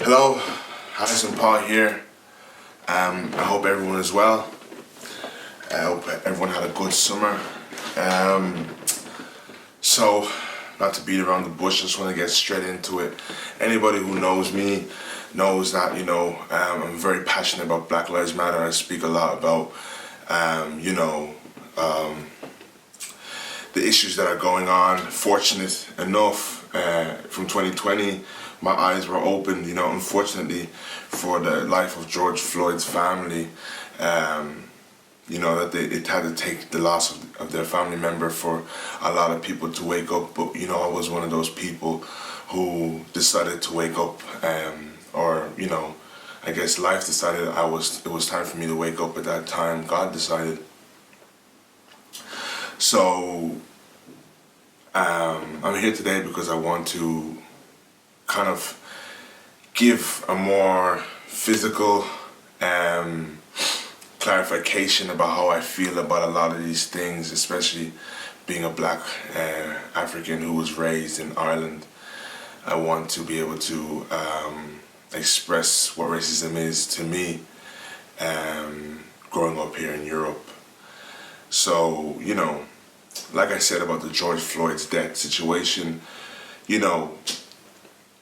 Hello, Harrison Paul here. I hope everyone is well. I hope everyone had a good summer. So, not to beat around the bush, just want to get straight into it. Anybody who knows me knows that, I'm very passionate about Black Lives Matter. I speak a lot about, the issues that are going on. Fortunate enough, from 2020, my eyes were opened, unfortunately, for the life of George Floyd's family. That it had to take the loss of their family member for a lot of people to wake up. But, I was one of those people who decided to wake up, I guess life decided it was time for me to wake up at that time. God decided. So, I'm here today because I want to kind of give a more physical clarification about how I feel about a lot of these things, especially being a Black African who was raised in Ireland. I want to be able to express what racism is to me growing up here in Europe. So, like I said about the George Floyd's death situation,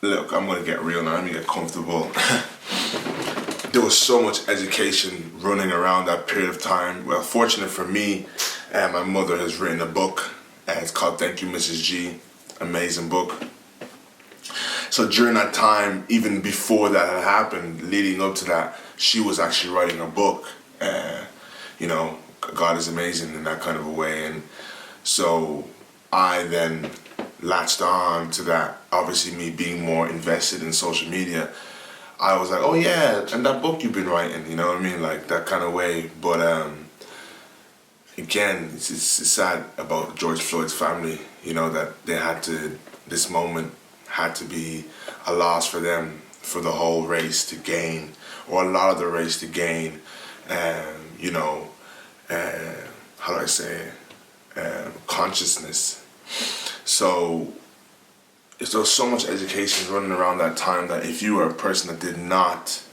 look, I'm going to get real now, I'm going to get comfortable. There was so much education running around that period of time. Well, fortunate for me, my mother has written a book. It's called Thank You, Mrs. G. Amazing book. So during that time, even before that had happened, leading up to that, she was actually writing a book. God is amazing in that kind of a way. And so I then latched on to that. Obviously, me being more invested in social media, I was like, oh yeah, and that book you've been writing, you know what I mean? Like that kind of way. But again, it's sad about George Floyd's family, that they had to, this moment had to be a loss for them, for the whole race to gain, or a lot of the race to gain, how do I say it? Consciousness. So there was so much education running around that time that if you were a person that did not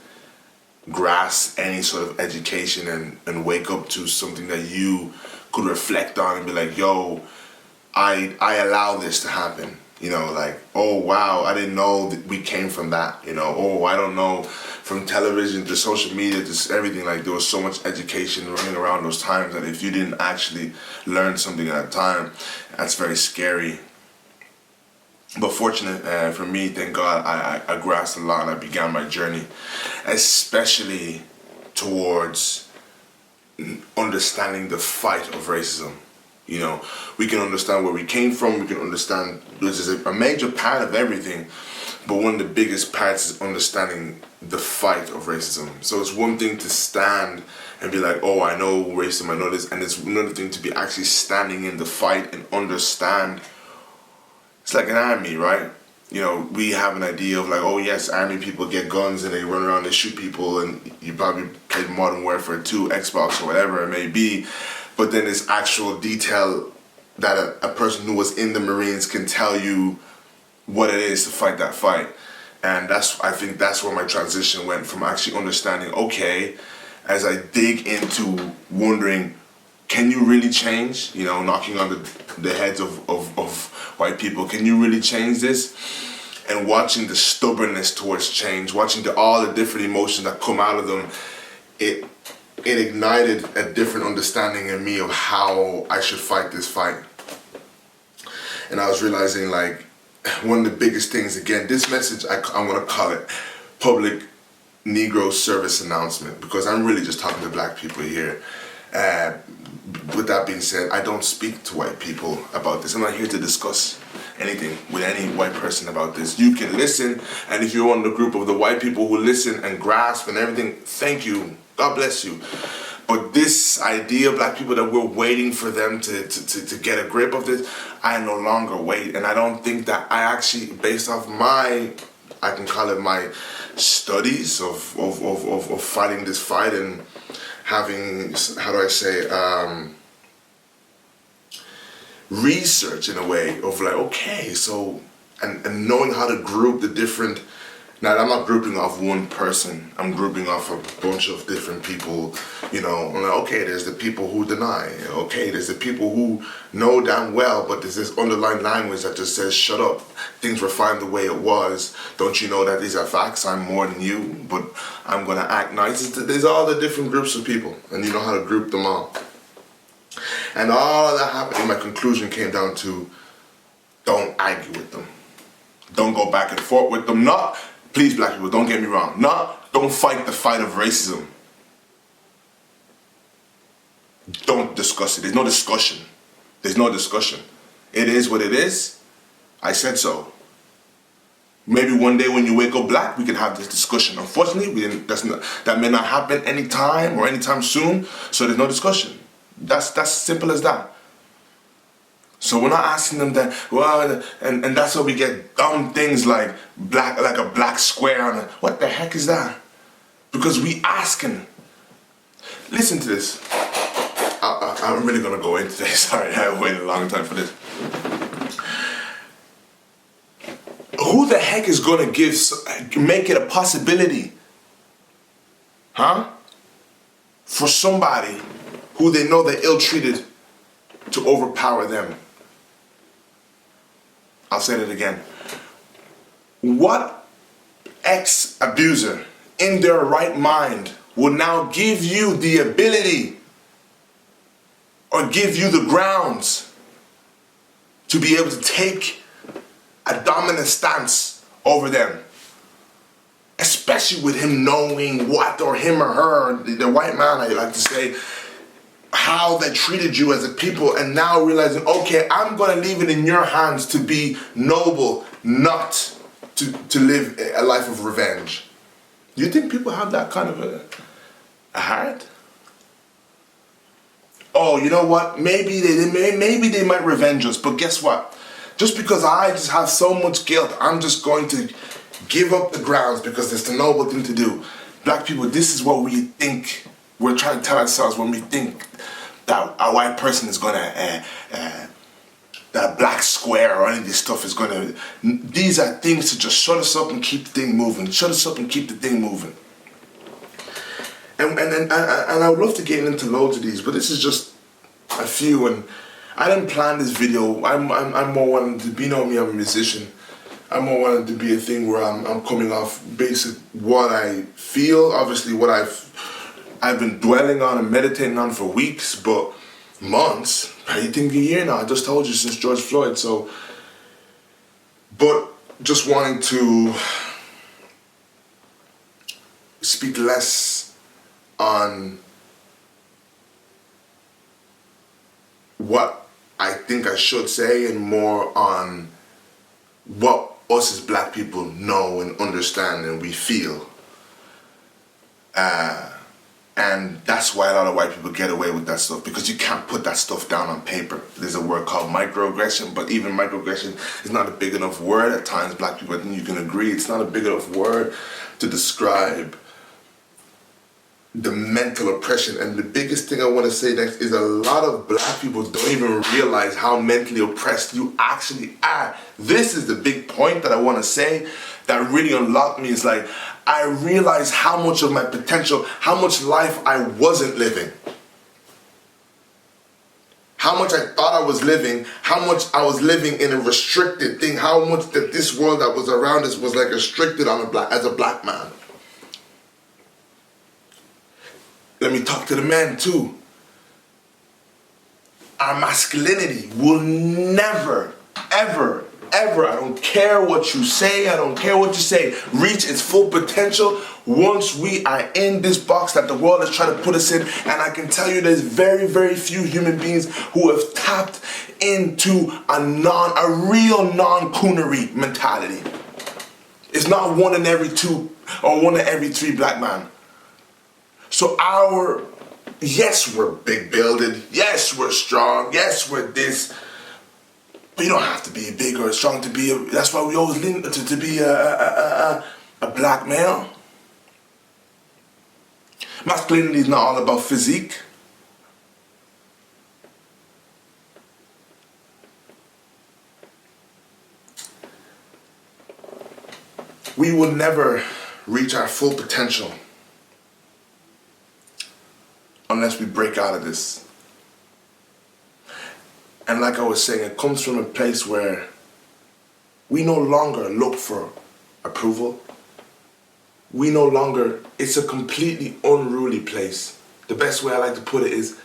grasp any sort of education and wake up to something that you could reflect on and be like, yo, I allow this to happen. Oh wow, I didn't know that we came from that. Oh, I don't know, from television to social media to everything. Like there was so much education running around those times that if you didn't actually learn something at that time, that's very scary. But fortunate for me, thank God, I grasped a lot and I began my journey, especially towards understanding the fight of racism. We can understand where we came from, we can understand this is a major part of everything, but one of the biggest parts is understanding the fight of racism. So it's one thing to stand and be like, oh, I know racism, I know this, and it's another thing to be actually standing in the fight and understand. It's like an army, right? We have an idea of like, oh yes, army people get guns and they run around and shoot people, and you probably played Modern Warfare 2, Xbox, or whatever it may be. But then there's actual detail that a person who was in the Marines can tell you what it is to fight that fight. And I think that's where my transition went, from actually understanding, okay, as I dig into wondering, can you really change? Knocking on the heads of white people, can you really change this? And watching the stubbornness towards change, watching all the different emotions that come out of them, it ignited a different understanding in me of how I should fight this fight. And I was realizing, like, one of the biggest things, again, this message, I'm going to call it public Negro service announcement, because I'm really just talking to Black people here. With that being said, I don't speak to white people about this. I'm not here to discuss anything with any white person about this. You can listen, and if you're on the group of the white people who listen and grasp and everything, thank you. God bless you. But this idea, Black people, that we're waiting for them to get a grip of this, I no longer wait. And I don't think that I actually, based off I can call it my studies of fighting this fight and having, how do I say, research in a way of like, okay, so, and knowing how to group the different Now, I'm not grouping off one person. I'm grouping off a bunch of different people. You know, I'm like, okay, there's the people who deny. Okay, there's the people who know damn well, but there's this underlying language that just says, shut up. Things were fine the way it was. Don't you know that these are facts? I'm more than you, but I'm going to act nice. There's all the different groups of people, and you know how to group them all. And all of that happening, my conclusion came down to, don't argue with them. Don't go back and forth with them. Not, please black people, don't get me wrong. Don't fight the fight of racism. Don't discuss it. There's no discussion. There's no discussion. It is what it is. I said so. Maybe one day when you wake up black, we can have this discussion. Unfortunately, that may not happen anytime or anytime soon, so there's no discussion. That's simple as that. So we're not asking them that, well, and that's how we get dumb things like a black square on it. What the heck is that? Because we asking. Listen to this. I'm really gonna go into this. Sorry, I waited a long time for this. Who the heck is gonna make it a possibility, huh? For somebody who they know they're ill-treated to overpower them. I'll say it again. What ex-abuser in their right mind will now give you the ability or give you the grounds to be able to take a dominant stance over them? Especially with him knowing what, or him or her, the white man, I like to say, how they treated you as a people, and now realizing, okay, I'm going to leave it in your hands to be noble, not to live a life of revenge. Do you think people have that kind of a heart? Oh, you know what? Maybe they might revenge us, but guess what? Just because I just have so much guilt, I'm just going to give up the grounds because it's the noble thing to do. Black people, this is what we think. We're trying to tell ourselves when we think that a white person is going to, that black square or any of this stuff is going to, these are things to just shut us up and keep the thing moving. Shut us up and keep the thing moving. And I would love to get into loads of these, but this is just a few. And I didn't plan this video. I'm more wanting to be, you know me, I'm a musician. I'm more wanting to be a thing where I'm coming off basic what I feel, obviously what I've been dwelling on and meditating on for weeks, but months, I think a year now. I just told you, since George Floyd. So, but just wanting to speak less on what I think I should say and more on what us as black people know and understand and we feel. And that's why a lot of white people get away with that stuff, because you can't put that stuff down on paper. There's a word called microaggression, but even microaggression is not a big enough word at times. Black people, I think you can agree, it's not a big enough word to describe the mental oppression. And the biggest thing I want to say next is a lot of black people don't even realize how mentally oppressed you actually are. This is the big point that I want to say that really unlocked me. Is like, I realized how much of my potential, how much life I wasn't living. How much I thought I was living, how much I was living in a restricted thing, how much that this world that was around us was like restricted on as a black man. Let me talk to the men too. Our masculinity will never, ever, ever, I don't care what you say, I don't care what you say, reach its full potential once we are in this box that the world is trying to put us in. And I can tell you there's very, very few human beings who have tapped into a real non-coonery mentality. It's not 1 in every 2 or 1 in every 3 black men. So yes, we're big builded, yes, we're strong, yes, we're this, but you don't have to be big or strong to be, that's why we always lean to be a black male. Masculinity is not all about physique. We will never reach our full potential unless we break out of this. And like I was saying, it comes from a place where we no longer look for approval. We no longer, it's a completely unruly place. The best way I like to put it is,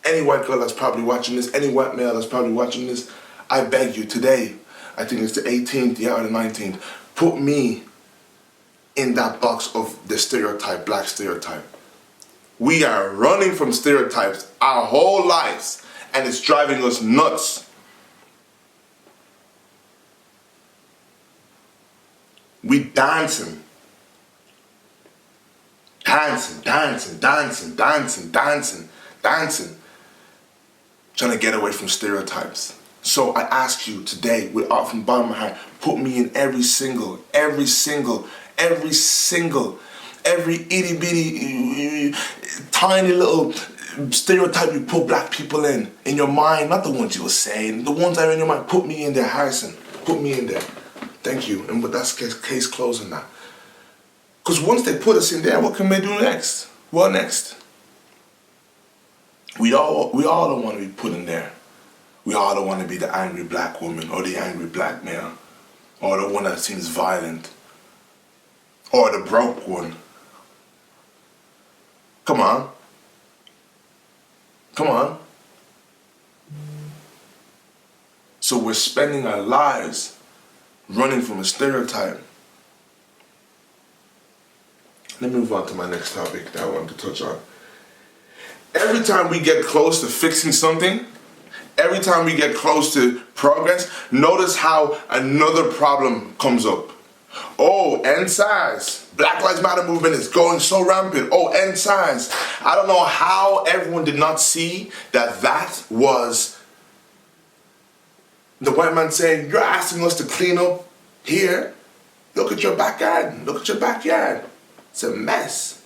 any white girl that's probably watching this, any white male that's probably watching this, I beg you today, I think it's the 18th, or the 19th, put me in that box of the stereotype, black stereotype. We are running from stereotypes our whole lives, and it's driving us nuts. We dancing, trying to get away from stereotypes. So I ask you today, from the bottom of my heart, put me in every itty bitty, tiny little stereotype you put black people in your mind, not the ones you were saying, the ones that are in your mind. Put me in there, Harrison. Put me in there. Thank you. And with that case closing now. Because once they put us in there, what can we do next? What next? We all don't want to be put in there. We all don't want to be the angry black woman or the angry black male or the one that seems violent or the broke one. Come on. Come on. So we're spending our lives running from a stereotype. Let me move on to my next topic that I want to touch on. Every time we get close to fixing something, every time we get close to progress, notice how another problem comes up. Oh, NSAS. Black Lives Matter movement is going so rampant. Oh, NSAS. I don't know how everyone did not see that was the white man saying, you're asking us to clean up here. Look at your backyard. Look at your backyard. It's a mess.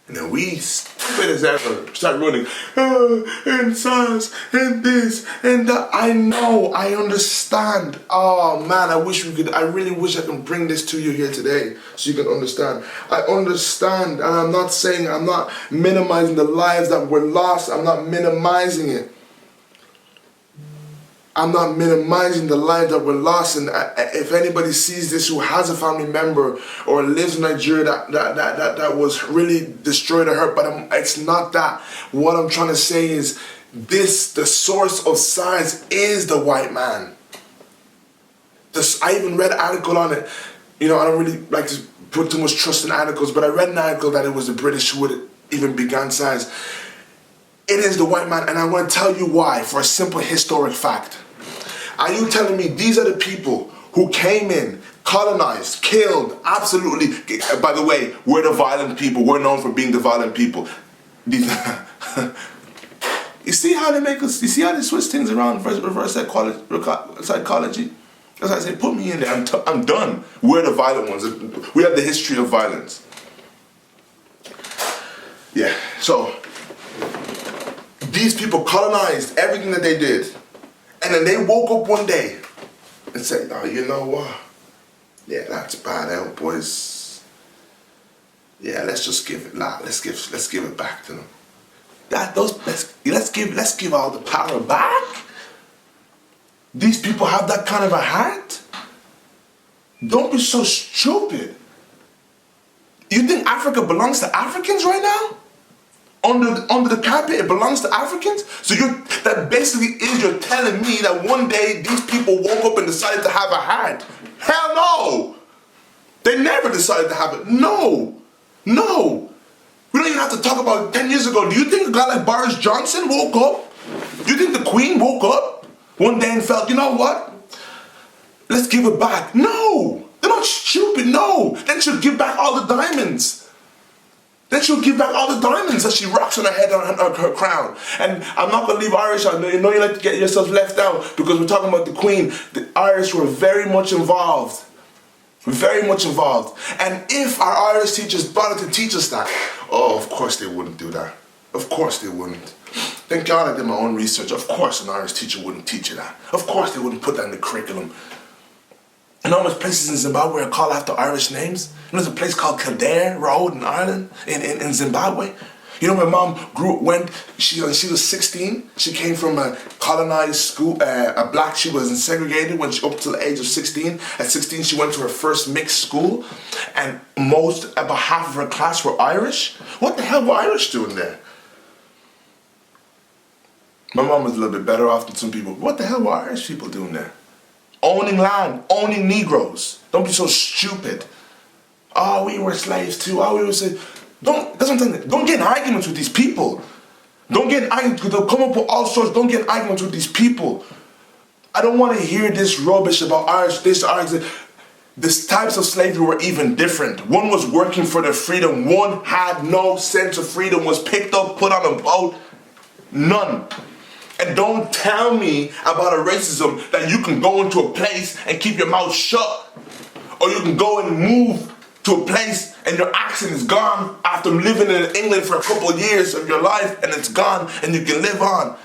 And then we, stupid as ever, start running, and science, and this, and that. I know, I understand. Oh man, I really wish I could bring this to you here today so you can understand. I understand, and I'm not minimizing the lives that were lost. I'm not minimizing it. I'm not minimizing the lives that were lost, and if anybody sees this who has a family member or lives in Nigeria that was really destroyed or hurt, but it's not that. What I'm trying to say is the source of science is the white man. I even read an article on it. You know, I don't really like to put too much trust in articles, but I read an article that it was the British who would even began science. It is the white man, and I'm going to tell you why, for a simple historic fact. Are you telling me these are the people who came in, colonized, killed, absolutely? By the way, we're the violent people. We're known for being the violent people. You see how they make us, you see how they switch things around, reverse psychology? As I say, put me in there. I'm done. We're the violent ones. We have the history of violence. Yeah, so these people colonized everything that they did. And then they woke up one day and said, oh, you know what? Yeah, that's bad out, boys. Yeah, let's just give it. Let's give it back to them. Let's give all the power back. These people have that kind of a heart. Don't be so stupid. You think Africa belongs to Africans right now? Under the carpet, it belongs to Africans? So that basically is you're telling me that one day these people woke up and decided to have a heart. Hell no! They never decided to have it. No! No! We don't even have to talk about 10 years ago. Do you think a guy like Boris Johnson woke up? Do you think the Queen woke up one day and felt, you know what? Let's give it back. No! They're not stupid, no! Then she'll give back all the diamonds. Then she'll give back all the diamonds that she rocks on her head, on her crown. And I'm not going to leave Irish out. You know you like to get yourself left out because we're talking about the Queen. The Irish were very much involved. Very much involved. And if our Irish teachers bothered to teach us that, oh, of course they wouldn't do that. Of course they wouldn't. Thank God I did my own research. Of course an Irish teacher wouldn't teach you that. Of course they wouldn't put that in the curriculum. And know there's places in Zimbabwe are called after Irish names? You know there's a place called Kildare Road in Ireland, in Zimbabwe? You know, my mom when she was 16, she came from a colonized school, she was segregated when she up to the age of 16. At 16, she went to her first mixed school, and about half of her class were Irish. What the hell were Irish doing there? My mom was a little bit better off than some people. What the hell were Irish people doing there? Owning land, owning Negroes. Don't be so stupid. Oh, we were slaves too. Oh, we were slaves. That's what I'm telling you. Don't get in arguments with these people. Don't get in arguments. They'll come up with all sorts. Don't get in arguments with these people. I don't want to hear this rubbish about Irish, this, Irish. The types of slavery were even different. One was working for their freedom. One had no sense of freedom, was picked up, put on a boat. None. And don't tell me about a racism that you can go into a place and keep your mouth shut. Or you can go and move to a place and your accent is gone after living in England for a couple of years of your life, and it's gone and you can live on.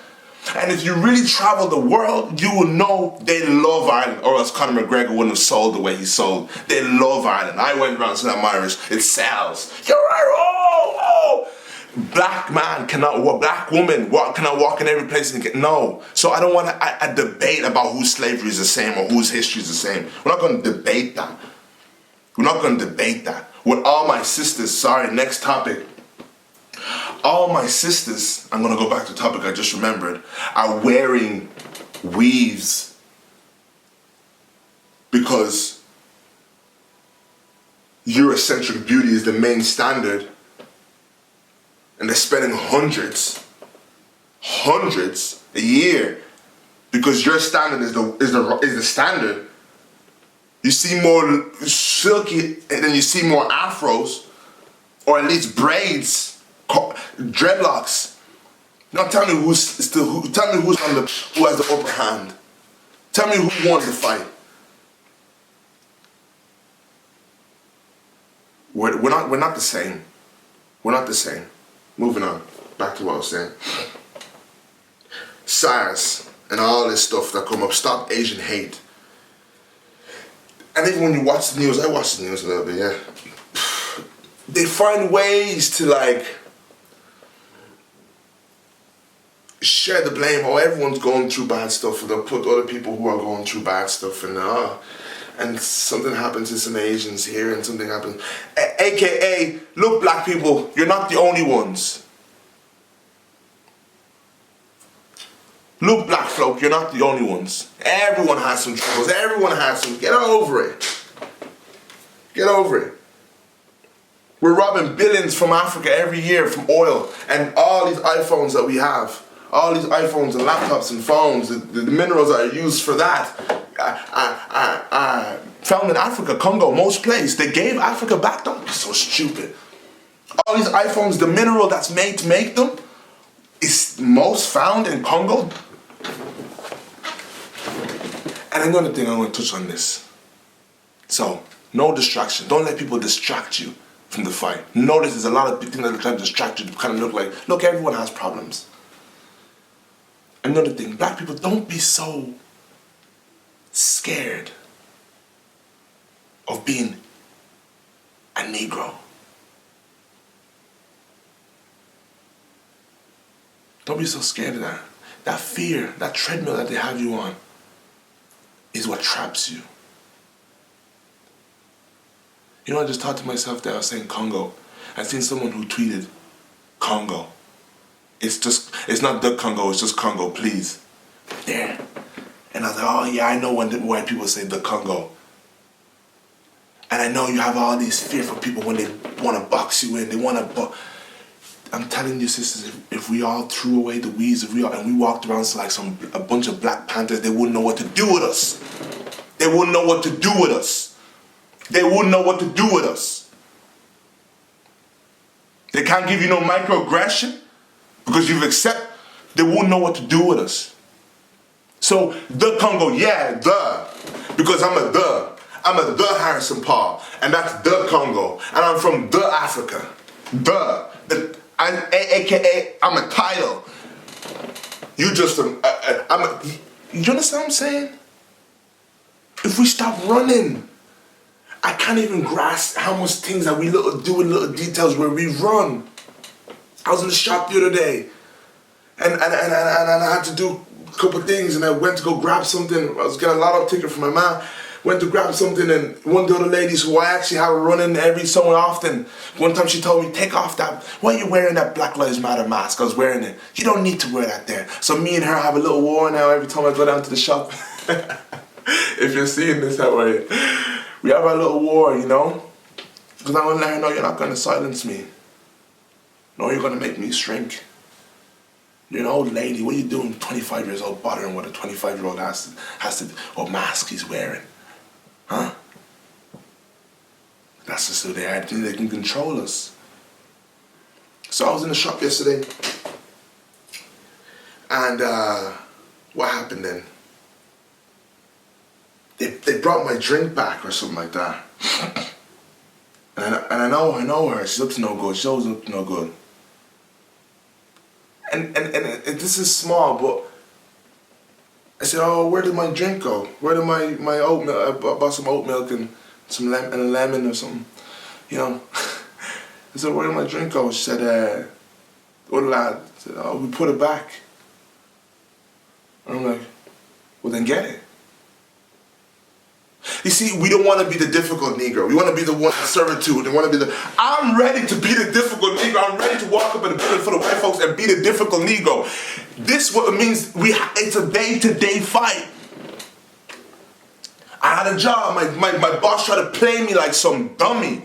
And if you really travel the world, you will know they love Ireland, or else Conor McGregor wouldn't have sold the way he sold. They love Ireland. I went around saying I'm Irish. It sells. You're Irish. Oh. Black man cannot walk, black woman cannot walk in every place and get, no. So I don't want a debate about whose slavery is the same or whose history is the same. We're not going to debate that. We're not going to debate that. With all my sisters, sorry, next topic. All my sisters, I'm going to go back to the topic I just remembered, are wearing weaves because Eurocentric beauty is the main standard, and they're spending hundreds a year because your standard is the standard. You see more silky, and then you see more afros, or at least braids, dreadlocks. Now tell me who has the upper hand. Tell me who won the fight. We're not the same. We're not the same. Moving on, back to what I was saying. SARS and all this stuff that come up. Stop Asian hate. And even when you watch the news, I watch the news a little bit, yeah. They find ways to share the blame. Oh, everyone's going through bad stuff, and they'll put other people who are going through bad stuff, and something happens to some Asians here, and something happens. AKA, look, black people, you're not the only ones. Look, black folk, you're not the only ones. Everyone has some troubles. Everyone has some. Get over it. Get over it. We're robbing billions from Africa every year from oil, and all these iPhones that we have, all these iPhones and laptops and phones, the minerals that are used for that, found in Africa, Congo, most places. They gave Africa back. Don't be so stupid. All these iPhones, the mineral that's made to make them is most found in Congo. And another thing, I'm going to touch on this. So, no distraction. Don't let people distract you from the fight. Notice there's a lot of things that are trying to distract you to kind of look like, look, everyone has problems. Another thing, black people, don't be so scared of being a Negro. Don't be so scared of that. That fear, that treadmill that they have you on is what traps you. You know, I just thought to myself that I was saying Congo. I seen someone who tweeted, Congo. It's not the Congo, it's just Congo, please. There. And I was like, oh yeah, I know when the white people say the Congo. And I know you have all these fearful people when they want to box you in, I'm telling you, sisters, if we all threw away the weeds, and we walked around like a bunch of Black Panthers, they wouldn't know what to do with us. They wouldn't know what to do with us. They wouldn't know what to do with us. They can't give you no microaggression because you've accepted. They wouldn't know what to do with us. So the Congo, yeah, because I'm a the Harrison Paul, and that's the Congo, and I'm from the Africa, AKA, I'm a title. You just, you understand what I'm saying? If we stop running I can't even grasp how much things that we do in little details where we run. I was in the shop the other day, and I had to do a couple things, and I went to go grab something. I was getting a lotto ticket for my mom. Went to grab something, and one of the other ladies who I actually have running every so often, one time she told me, take off that, why are you wearing that Black Lives Matter mask? I was wearing it. You don't need to wear that there. So me and her have a little war now every time I go down to the shop. If you're seeing this, how are you? We have our little war, you know? Because I'm going to let her know you're not going to silence me. No, you're going to make me shrink. You're an old lady. What are you doing, 25 years old, bothering what a 25-year-old has to, what mask he's wearing? Huh? That's just who they are. They can control us. So I was in the shop yesterday. And what happened then? They brought my drink back or something like that. And I know her. She looks no good. She always looks no good. And this is small, but I said, oh, where did my drink go? Where did my oat milk? I bought some oat milk and and a lemon or something, you know. I said, where did my drink go? She said, what lad? I said, oh, we put it back. And I'm like, well then get it. You see, we don't want to be the difficult Negro. We want to be the one in servitude. We want to be the... I'm ready to be the difficult Negro. I'm ready to walk up in the building for the white folks and be the difficult Negro. This what it means. It's a day-to-day fight. I had a job. My boss tried to play me like some dummy.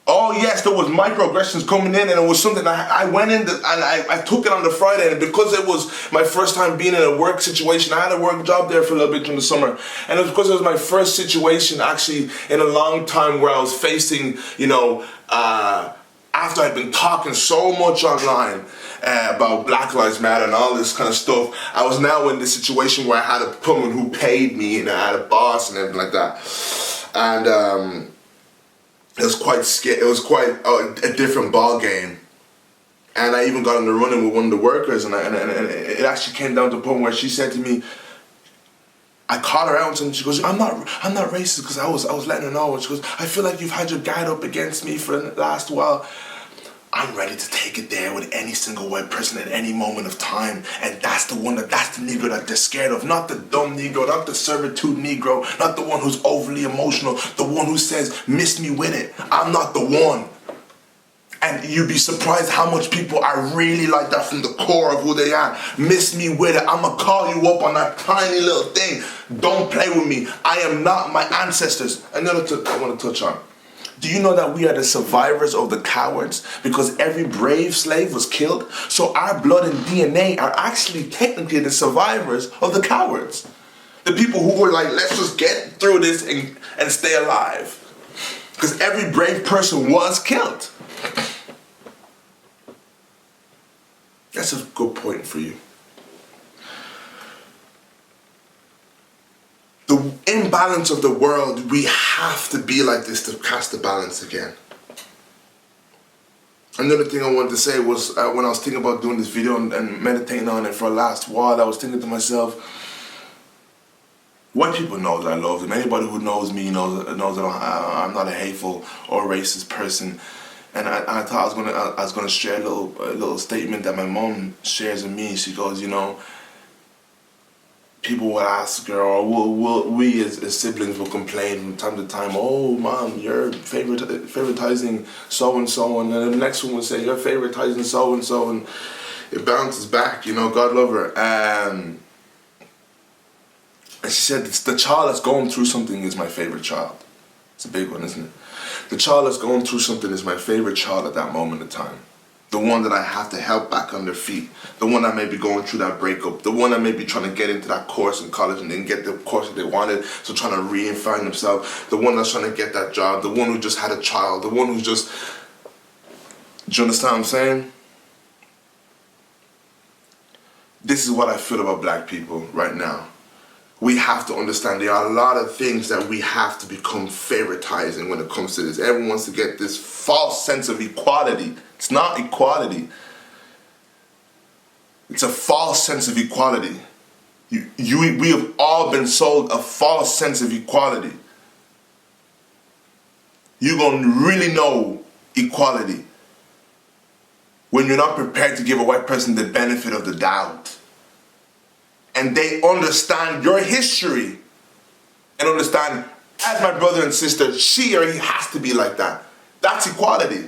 Oh yes, there was microaggressions coming in, and it was something I went in and I took it on the Friday, and because it was my first time being in a work situation, I had a work job there for a little bit during the summer, and it was because it was my first situation actually in a long time where I was facing, you know, after I'd been talking so much online about Black Lives Matter and all this kind of stuff, I was now in this situation where I had a woman who paid me, and I had a boss and everything like that, and it was quite scary. It was quite a different ball game, and I even got in the running with one of the workers, and it actually came down to a point where she said to me, I called her out and she goes, I'm not racist, because I was letting her know, and she goes, I feel like you've had your guard up against me for the last while. I'm ready to take it there with any single white person at any moment of time. And that's the Negro that they're scared of. Not the dumb Negro, not the servitude Negro, not the one who's overly emotional, the one who says, miss me with it. I'm not the one. And you'd be surprised how much people are really like that from the core of who they are. Miss me with it. I'm going to call you up on that tiny little thing. Don't play with me. I am not my ancestors. Another thing I want to touch on. Do you know that we are the survivors of the cowards? Because every brave slave was killed. So our blood and DNA are actually technically the survivors of the cowards. The people who were like, let's just get through this and stay alive. Because every brave person was killed. That's a good point for you. The imbalance of the world, we have to be like this to cast the balance again. Another thing I wanted to say was when I was thinking about doing this video and meditating on it for a last while, I was thinking to myself, white people know that I love them. Anybody who knows me knows that I'm not a hateful or racist person. And I thought I was gonna share a little statement that my mom shares with me. She goes, you know, people will ask her, or we as siblings will complain from time to time, oh mom, you're favoritizing so-and-so, and then the next one will say, you're favoritizing so-and-so, and it bounces back, you know, God love her. And she said, it's the child that's going through something is my favorite child. It's a big one, isn't it? The child that's going through something is my favorite child at that moment in time. The one that I have to help back on their feet. The one that may be going through that breakup. The one that may be trying to get into that course in college and didn't get the course that they wanted, so trying to re-find themselves. The one that's trying to get that job. The one who just had a child. The one who's just... Do you understand what I'm saying? This is what I feel about black people right now. We have to understand there are a lot of things that we have to become favoritizing when it comes to this. Everyone wants to get this false sense of equality. It's not equality. It's a false sense of equality. We have all been sold a false sense of equality. you're going to really know equality. When you're not prepared to give a white person the benefit of the doubt. And they understand your history. And understand, as my brother and sister, she or he has to be like that. That's equality.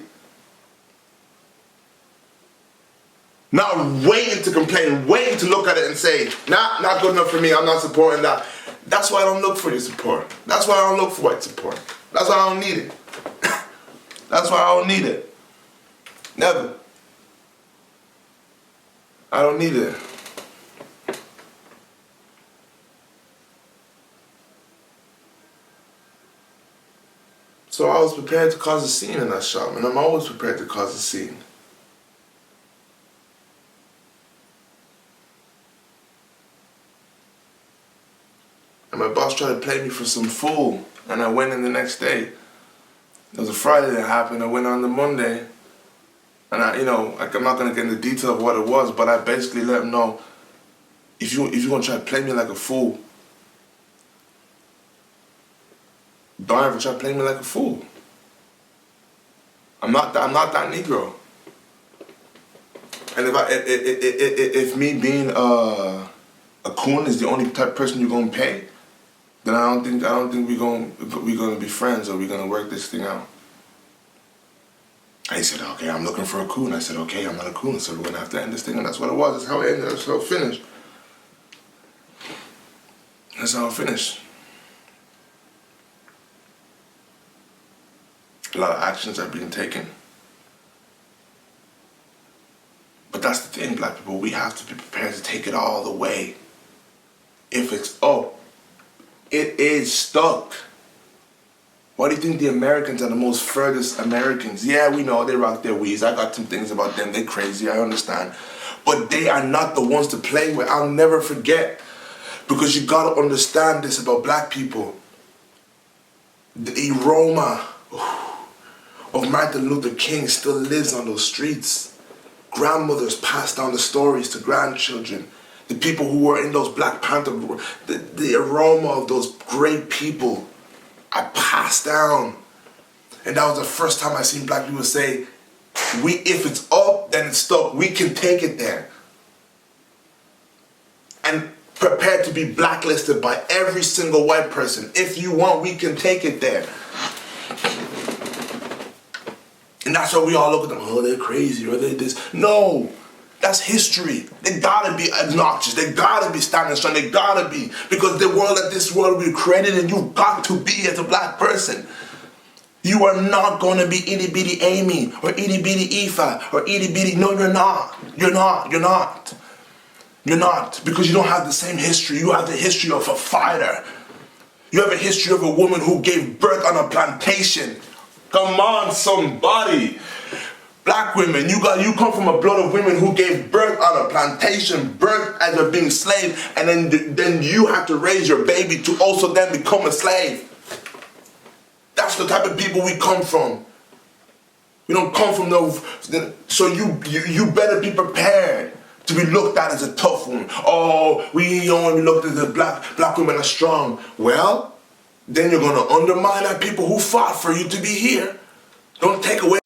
Not waiting to complain, waiting to look at it and say, nah, not good enough for me, I'm not supporting that. That's why I don't look for your support. That's why I don't look for white support. That's why I don't need it. That's why I don't need it. Never. I don't need it. So I was prepared to cause a scene in that shop, and I'm always prepared to cause a scene. And my boss tried to play me for some fool, and I went in the next day. It was a Friday that happened. I went on the Monday, and I'm not gonna get into detail of what it was, but I basically let him know, if you're gonna try to play me like a fool, don't ever try to play me like a fool. I'm not that Negro. And if me being a coon is the only type of person you're gonna pay, then I don't think we're gonna be friends or we're gonna work this thing out. I said, okay, I'm looking for a coon. I said, okay, I'm not a coon, so we're gonna have to end this thing, and that's what it was. That's how it ended. That's how it finished. That's how it finished. A lot of actions are being taken. But that's the thing, black people, we have to be prepared to take it all the way. If it's it is stuck. Why do you think the Americans are the most furthest Americans? Yeah, we know they rock their weeds. I got some things about them. They're crazy, I understand. But they are not the ones to play with. I'll never forget. Because you gotta understand this about black people. The aroma of Martin Luther King still lives on those streets. Grandmothers pass down the stories to grandchildren. The people who were in those Black Panther, the aroma of those great people are passed down. And that was the first time I seen black people say, if it's up, then it's stuck. We can take it there. And prepared to be blacklisted by every single white person. If you want, we can take it there. And that's why we all look at them, oh, they're crazy, or they're this. No, that's history. They gotta be obnoxious. They gotta be standing strong. They gotta be. Because the world that this world we created, and you've got to be as a black person. You are not gonna be itty bitty Amy, or itty bitty Aoife, or itty bitty, no, you're not. You're not. You're not. Because you don't have the same history. You have the history of a fighter. You have a history of a woman who gave birth on a plantation. Come on, somebody. Black women, you come from a blood of women who gave birth on a plantation, birth as a being slave, and then you have to raise your baby to also then become a slave. That's the type of people we come from. We don't come from those. So you better be prepared to be looked at as a tough one. Oh, we only looked at the black women are strong. Well, then you're gonna undermine our people who fought for you to be here. Don't take away.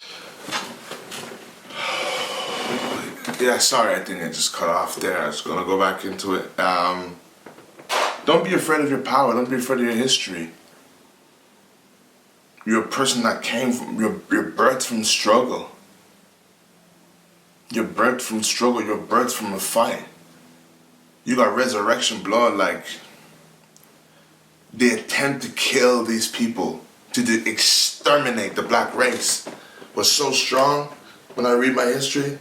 Yeah, sorry, I think I just cut off there. I was gonna go back into it. Don't be afraid of your power. Don't be afraid of your history. You're a person that came from, you're birthed from struggle. You're birthed from struggle. You're birthed from a fight. You got resurrection blood. Like, the attempt to kill these people, to exterminate the black race, was so strong. When I read my history,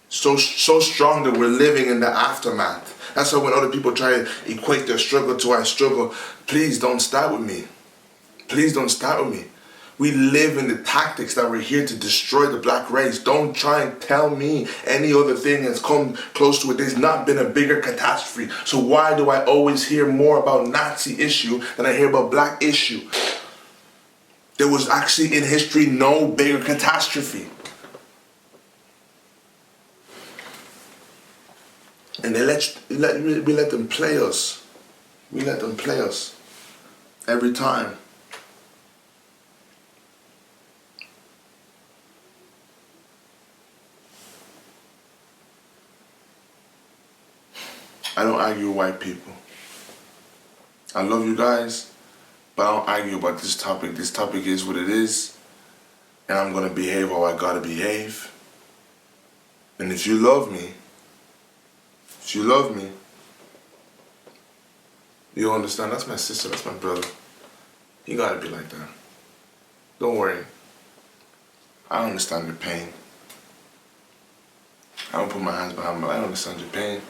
so strong that we're living in the aftermath. That's why when other people try to equate their struggle to our struggle, please don't start with me. Please don't start with me. We live in the tactics that we're here to destroy the black race. Don't try and tell me any other thing that's come close to it. There's not been a bigger catastrophe. So why do I always hear more about Nazi issue than I hear about black issue? There was actually in history no bigger catastrophe. And we let them play us. We let them play us every time. argue with white people. I love you guys, but I don't argue about this topic. This topic is what it is, and I'm gonna behave how I gotta behave. And if you love me, you understand. That's my sister, that's my brother. You gotta be like that. Don't worry. I understand your pain. I don't put my hands behind my back. I understand your pain.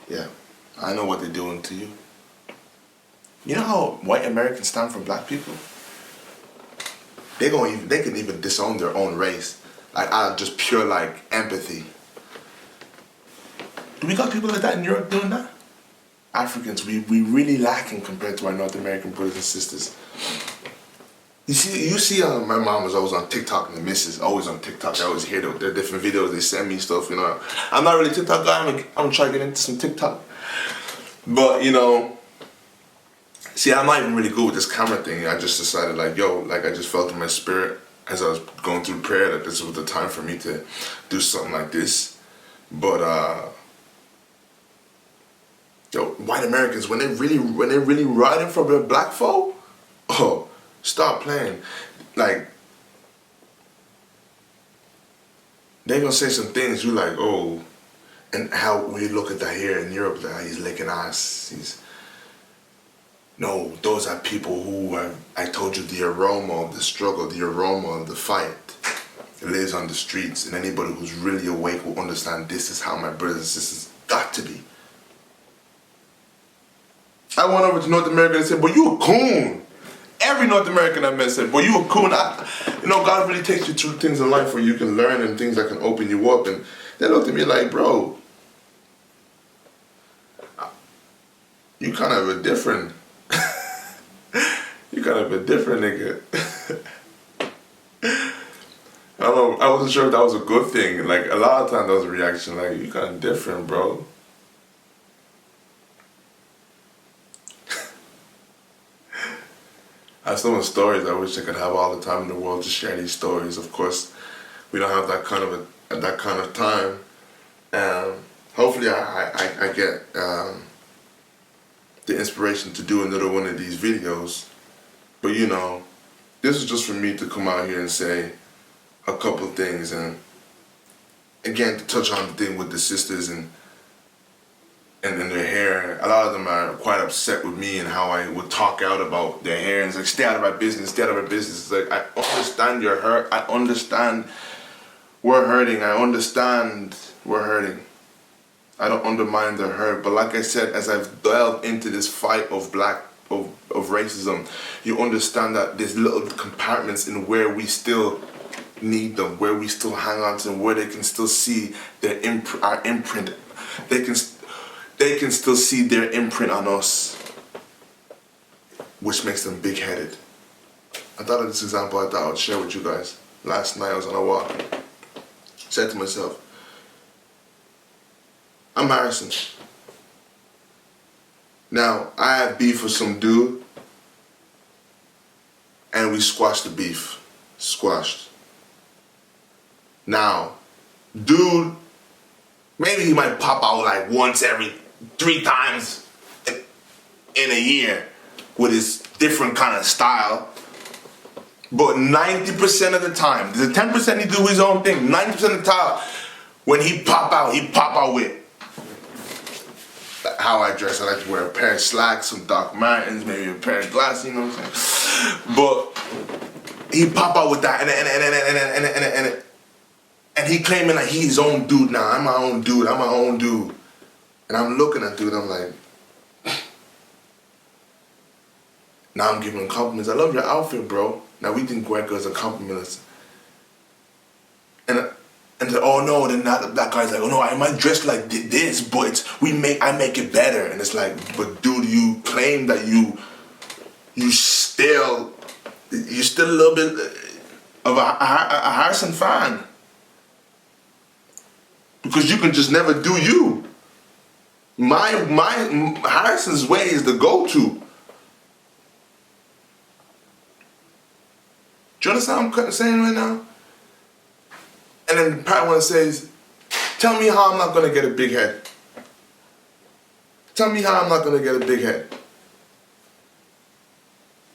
Yeah, I know what they're doing to you. You know how white Americans stand for black people? They can even disown their own race. Like, out of just pure, like, empathy. Do we got people like that in Europe doing that? Africans, we really lacking compared to our North American brothers and sisters. You see, my mom was always on TikTok, and the missus always on TikTok. I always hear the different videos, they send me stuff, you know. I'm not really a TikTok guy, I'm gonna try to get into some TikTok. But, you know, see, I'm not even really good with this camera thing. I just decided, like, I just felt in my spirit as I was going through prayer that this was the time for me to do something like this. But, white Americans, when they really riding for their black folk, oh, stop playing. Like, they gonna say some things you like, oh, and how we look at that here in Europe, that he's licking ass. No, those are people who are, I told you, the aroma of the struggle, the aroma of the fight. It lives on the streets, and anybody who's really awake will understand this is how my brothers and sisters got to be. I went over to North America and said, "Boy, you a coon." Every North American I met said, "Boy, you a coon." God really takes you through things in life where you can learn and things that can open you up. And they looked at me like, "Bro, you kind of a different, nigga." I don't know, I wasn't sure if that was a good thing. Like, a lot of times that was a reaction, like, you kind of different, bro. I have so many stories. I wish I could have all the time in the world to share these stories. Of course, we don't have that kind of time. Hopefully, I get the inspiration to do another one of these videos. But you know, this is just for me to come out here and say a couple of things, and again to touch on the thing with the sisters and their hair. A lot of them are quite upset with me and how I would talk out about their hair, and it's like, stay out of our business, stay out of our business. It's like, I understand you're hurt, I understand we're hurting, I understand we're hurting. I don't undermine their hurt, but like I said, as I've delved into this fight of racism, you understand that there's little compartments in where we still need them, where we still hang on to them, where they can still see our imprint. They can still see their imprint on us, which makes them big-headed. I thought of this example I thought I would share with you guys. Last night I was on a walk. Said to myself, I'm Harrison. Now, I have beef with some dude, and we squashed the beef. Squashed. Now, dude, maybe he might pop out like once every 3 times in a year with his different kind of style. But 90% of the time, the 10% he do his own thing. 90% of the time, when he pop out with how I dress. I like to wear a pair of slacks, some Doc Martens, maybe a pair of glasses, you know what I'm saying? But he pop out with that, and he claiming like he's his own dude now. I'm my own dude. And I'm looking at dude, I'm like, now I'm giving him compliments. I love your outfit, bro. Now we think white girls are complimenting. And oh no, then that guy's like, oh no, I might dress like this, but I make it better. And it's like, but dude, you claim that you're still a little bit of a Harrison fan. Because you can just never do you. My Harrison's way is the go-to. Do you understand what I'm saying right now? And then part one says, tell me how I'm not gonna get a big head. Tell me how I'm not gonna get a big head.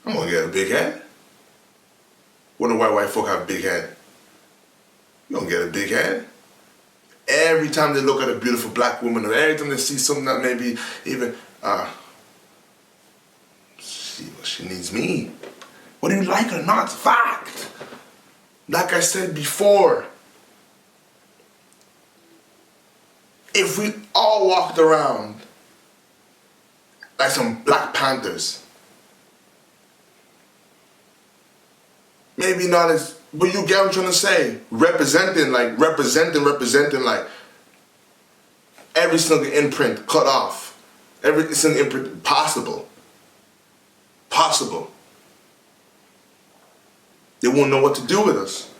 I'm gonna get a big head. Wonder why white folk have big head. You don't get a big head. Every time they look at a beautiful black woman, or every time they see something that maybe even, she needs me. Whether you like it or not, it's a fact. Like I said before, if we all walked around like some Black Panthers, maybe not as, but you get what I'm trying to say. Representing like every single imprint cut off. Every single imprint possible. They wouldn't know what to do with us.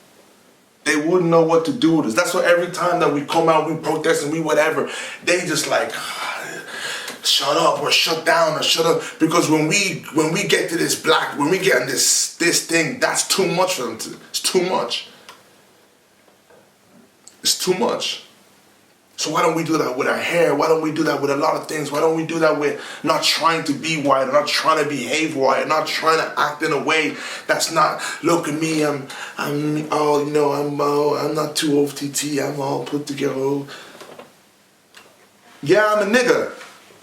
They wouldn't know what to do with us. That's why every time that we come out, we protest and we whatever, they just like, shut up or shut down or shut up. Because when we get to this when we get in this thing, that's too much for them. It's too much. It's too much. So why don't we do that with our hair? Why don't we do that with a lot of things? Why don't we do that with not trying to be white, or not trying to behave white, not trying to act in a way that's not, look at me, I'm not too OTT, I'm all put together. Yeah, I'm a nigga.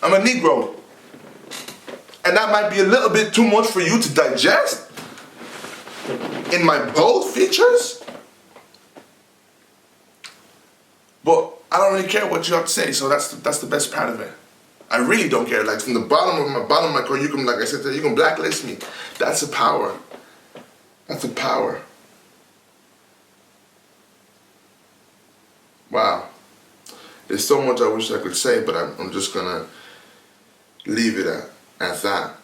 I'm a Negro. And that might be a little bit too much for you to digest in my bold features. But I don't really care what you have to say, so that's the best part of it. I really don't care. Like from the bottom of my core, you can, like I said, you can blacklist me. That's a power. That's a power. Wow. There's so much I wish I could say, but I'm just gonna leave it at that.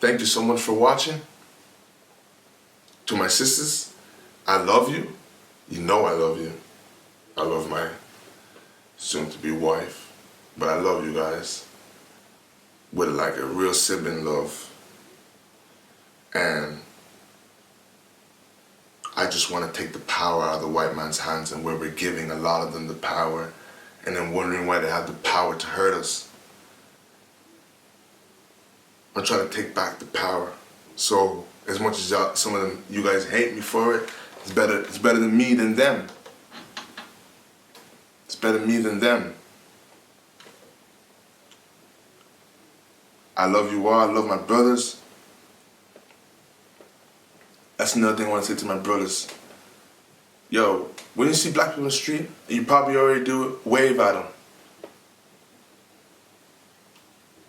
Thank you so much for watching. To my sisters, I love you. You know I love you. I love my soon-to-be wife. But I love you guys with like a real sibling love. And I just want to take the power out of the white man's hands, and where we're giving a lot of them the power and then wondering why they have the power to hurt us. I'm trying to take back the power. So as much as some of you guys hate me for it, it's better than me than them. It's better me than them. I love you all. I love my brothers. That's another thing I want to say to my brothers. Yo, when you see black people in the street, and you probably already do it, wave at them.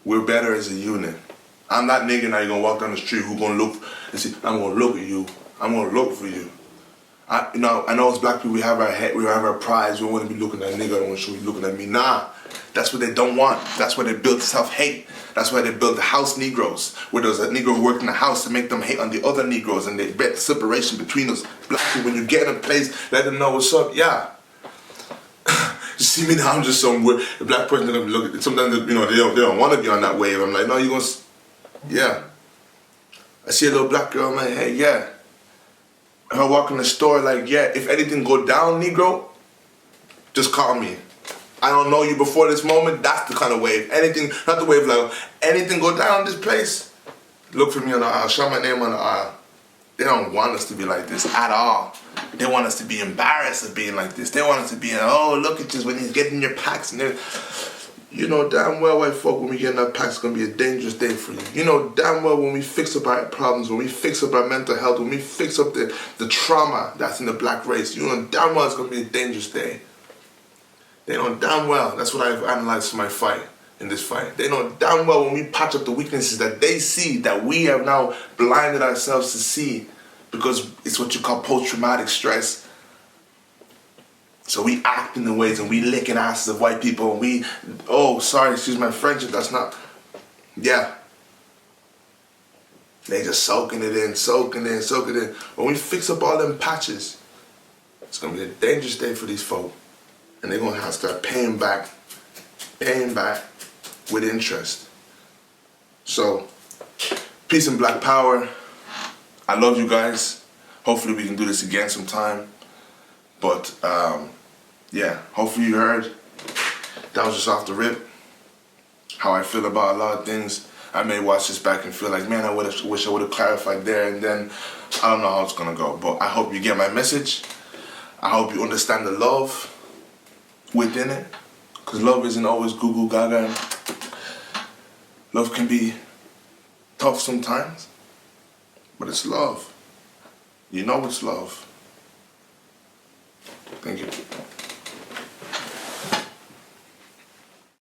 We're better as a unit. I'm that nigga now you're gonna walk down the street who gonna look and see, I'm gonna look at you. I'm gonna look for you. I know as black people we have our head, we have our pride, we wanna be looking at a nigga, I don't wanna show you looking at me. Nah. That's what they don't want. That's why they build self-hate. That's why they build the house Negroes, where there's a Negro who worked in the house to make them hate on the other Negroes, and they bet the separation between us. Black people, when you get in a place, let them know what's up. Yeah. You see me now, I'm just some weird black person that look at. Sometimes they don't want to be on that wave. I'm like, no, you gonna, yeah. I see a little black girl, I'm like, hey, yeah. Her walk in the store, like, yeah. If anything go down, Negro, just call me. I don't know you before this moment. That's the kind of wave. Anything, not the wave like anything go down in this place. Look for me on the aisle. Shout my name on the aisle. They don't want us to be like this at all. They want us to be embarrassed of being like this. They want us to be, oh, look at you when he's getting your packs. And you know damn well, white folk, when we get in our packs, it's going to be a dangerous day for you. You know damn well when we fix up our problems, when we fix up our mental health, when we fix up the trauma that's in the black race, you know damn well it's going to be a dangerous day. They know damn well, that's what I've analyzed for my fight, in this fight. They know damn well when we patch up the weaknesses that they see, that we have now blinded ourselves to see, because it's what you call post-traumatic stress. So we act in the ways and we licking asses of white people and we, oh, sorry, excuse my French, that's not, yeah. They just soaking it in. When we fix up all them patches, it's going to be a dangerous day for these folk. And they're going to have to start paying back with interest. So, peace and black power. I love you guys. Hopefully we can do this again sometime. But yeah, hopefully you heard. That was just off the rip. How I feel about a lot of things. I may watch this back and feel like, man, I wish I would have clarified there and then. I don't know how it's gonna go, but I hope you get my message. I hope you understand the love within it, because love isn't always goo goo gaga. Love can be tough sometimes, but it's love. You know it's love. Thank you.